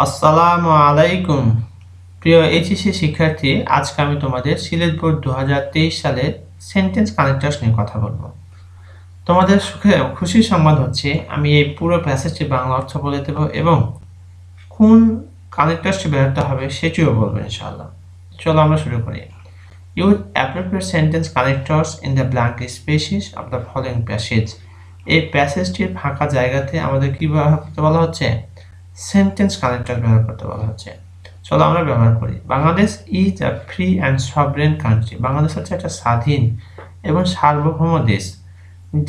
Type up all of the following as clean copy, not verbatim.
আসসালামু আলাইকুম প্রিয় এইচএসসি শিক্ষার্থী, আজকে আমি তোমাদের সিলেট বোর্ড 2023 সালের সেন্টেন্স কানেক্টরস নিয়ে কথা বলবো। তোমাদের খুশির সংবাদ হচ্ছে আমি এই পুরো প্যাসেজটি বাংলা অর্থ বলে দেব এবং কোন কানেক্টরসটি ব্যবহৃত হবে সেটিও বলবো ইনশাআল্লাহ। চলো আমরা শুরু করি। Use appropriate sentence connectors in the blank spaces of the following passage. এই প্যাসেজটির ফাঁকা জায়গাতে আমাদের কি ব্যবহার করতে বলা হচ্ছে? সেন্টেন্স কানেক্টর ব্যবহার করতে বলা হচ্ছে। চলো আমরা ব্যবহার করি। Bangladesh is a free and sovereign country. Bangladesh হচ্ছে একটা স্বাধীন এবং সার্বভৌম দেশ।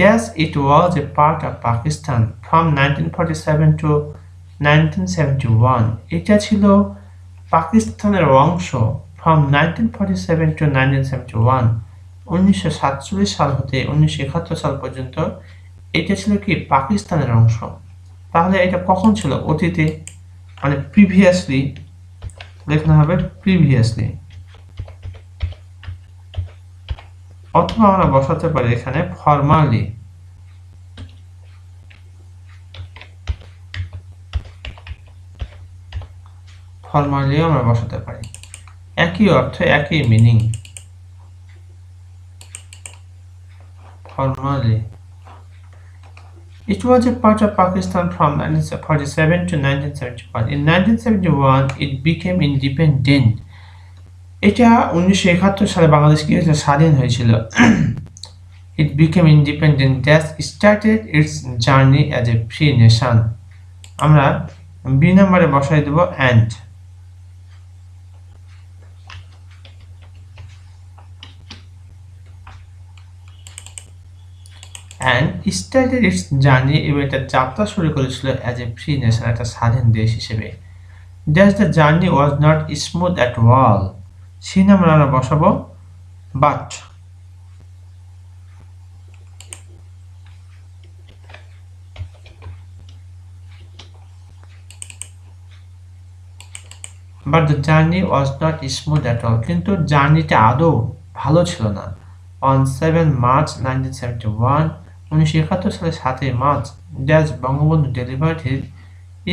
Dash it was a part of Pakistan from 1947 to 1971। এটা ছিল পাকিস্তানের অংশ ফ্রম 1947 টু 1971। 1947 সাল হতে 1971 সাল পর্যন্ত এটা ছিল কি পাকিস্তানের অংশ। তাহলে এটা কখন ছিল? অতীতে, মানে প্রিভিয়াসলি লেখা হবে প্রিভিয়াসলি, অথবা আমরা বসাতে পারি এখানে ফরমালি। ফরমালিও আমরা বসাতে পারি, একই অর্থ একই meaning. Formally It was a part of Pakistan from 1947 to 1971. In 1971, it became independent. এটা 1971 সালে বাংলাদেশ কি হয়েছিল? স্বাধীন হয়েছিল। It became independent. That started its journey as a free nation. আমরা বি নম্বরে বসাই দেব and. And started its journey, এবং এটা যাত্রা শুরু করেছিল as a free nation, একটা স্বাধীন দেশ হিসেবে। Thus the journey was not smooth at all. C number আমরা বসাবো but. But the journey was not smooth at all. কিন্তু জার্নিটা আদৌ ভালো ছিল না। On 7 March 1971, 1971 সালে 7 March, dash Bangabandhu delivered his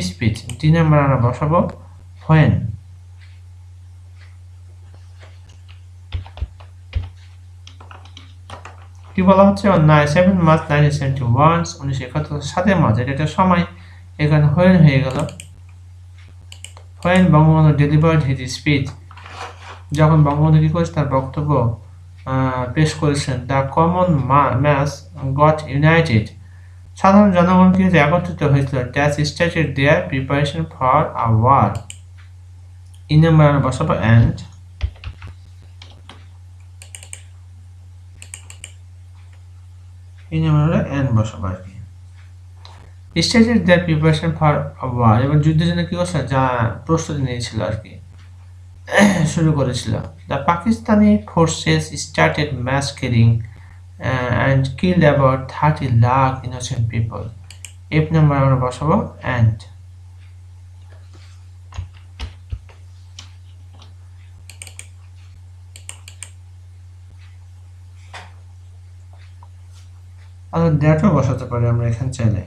speech. D number আমরা বসাবো when. কি বলা হচ্ছে? on 7 March 1971, 1971 7 মার্চ, এটা একটা সময়, এখানে when হয়ে গেল। when Bangabandhu delivered his speech, যখন বঙ্গবন্ধু কি করেছে? তার বক্তব্য পেশ করেছেন। The common mass got united, সাধারণ জনগণ কি একত্রিত হয়েছিল। That started their preparation for a war. এই নাম্বার আমরা বসাবো অ্যান্ড। এই নাম্বার আমরা অ্যান্ড বসাবো আর কি। Started their preparation for a war, এবং যুদ্ধের জন্য কি করছে? যা প্রস্তুতি নিয়েছিল আর কি, শুরু করেছিল। The Pakistani forces started mass killing and killed about 30 lakh innocent people. F number আমরা বসাবো and. আর দ্যাটও বসাতে পারি আমরা এখানে চাইলে।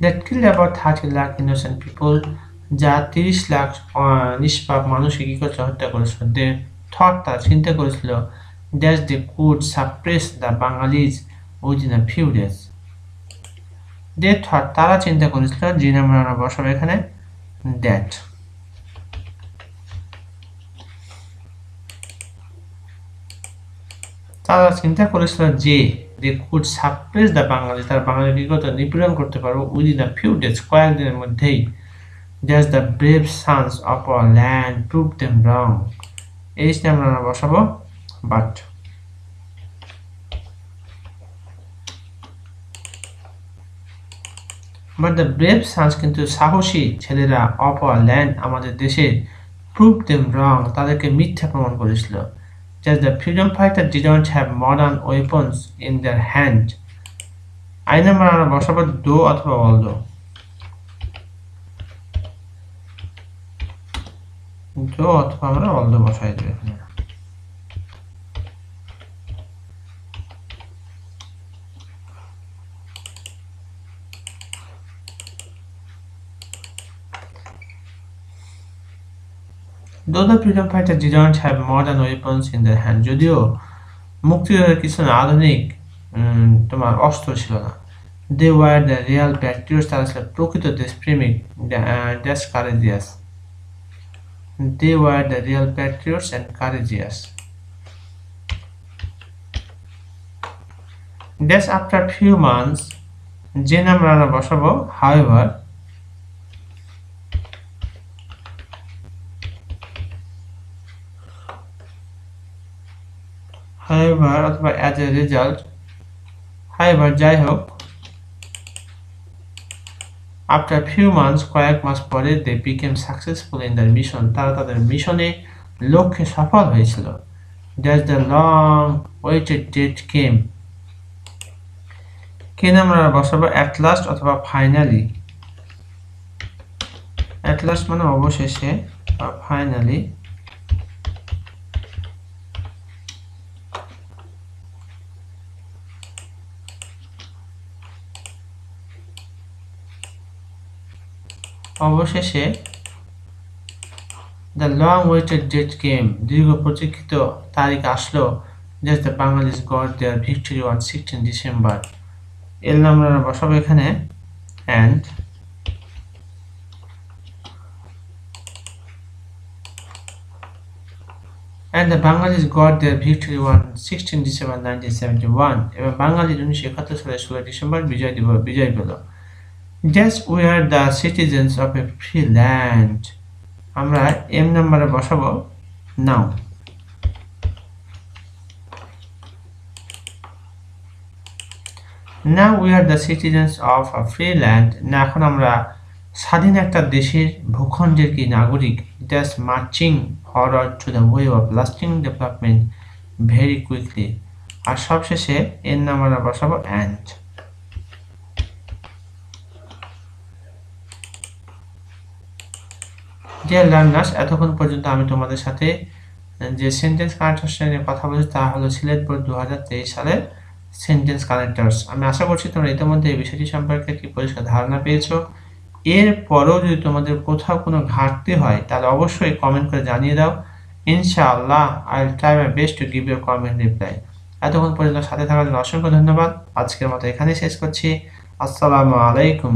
That killed about 30 lakh innocent people, যা 30 লাখ নিষ্পাপ মানুষকে কি করছে? হত্যা করেছিল। They thought, তারা চিন্তা করেছিল, that they could suppress the Bengalis within a few days. They thought, তারা চিন্তা করেছিল। জি নাম্বার আমরা বসাবো এখানে that. তারা চিন্তা করেছিল যে they could suppress the Bengalis, তারা বাঙালি কি করতে? নিপীড়ন করতে পারবো within a few days, কয়েকদিনের মধ্যেই। Just the brave sons of our land proved them wrong. এই নাম্বার আমরা বসাবো but. But the brave sons, কিন্তু সাহসী ছেলেরা, of our land, আমাদের দেশে, proved them wrong, তাদেরকে মিথ্যা প্রমাণ করেছিল। Just the freedom fighters didn't have modern weapons in their hand. I number আমরা বসাবো do অথবা although. দো অথবা আমরা অল দো বসাই দেব এখানে। Though the freedom fighters didn't have modern weapons in their hand, যদিও মুক্তিযোদ্ধাদের কিছু আধুনিক তোমার অস্ত্র ছিল না, they were the real patriots, তারা ছিল প্রকৃত দেশপ্রেমিক, দেশ courageous. They were the real patriots and courageous. Dash after few months, যে নাম আমরা বসাবো however অথবা as a result, however যাই হোক, after few months কয়েক মাস পরে they became successful in their mission, তারা তাদের মিশনে লক্ষ্যে সফল হয়েছিল। That's the long waited date came, কে নাম আমরা বসাবো at last অথবা finally। at last মানে অবশেষে, বা finally অবশেষে the long waited date came, দীর্ঘ প্রতীক্ষিত তারিখ আসলো, just the Bangladesh got their victory on 16 December। এর নাম আমরা বসাবো এখানে and the Bangladesh got their victory on 16 December 1971, এবং বাঙালি 1971 সালে 16 ডিসেম্বর বিজয় পেল। Yes, we are the citizens of a free land, আমরা এম নাম্বারে বসাবো now। Now we are the citizens of a free land, না এখন আমরা স্বাধীন একটা দেশের ভূখণ্ডের কি নাগরিক। Just marching forward to the way of lasting development very quickly, আর সবশেষে এর নাম আমরা বসাবো and। ডিয়ার লার্নার্স, এতক্ষণ পর্যন্ত আমি তোমাদের সাথে যে সেন্টেন্স কানেক্টরস নিয়ে কথা বলেছি তা হলো সিলেট বোর্ড 2023 সালের সেন্টেন্স কানেক্টরস। আমি আশা করছি তোমরা ইতিমধ্যে এই বিষয়টি সম্পর্কে একটি পরিষ্কার ধারণা পেয়েছো। এরপরেও যদি তোমাদের কোথাও কোনো ঘাটতি হয় তাহলে অবশ্যই কমেন্ট করে জানিয়ে দাও। ইনশাআল্লাহ I will try my best to give you comment reply. এতক্ষণ পর্যন্ত সাথে থাকার জন্য অসংখ্য ধন্যবাদ। আজকের মতো এখানেই শেষ করছি। আসসালামু আলাইকুম।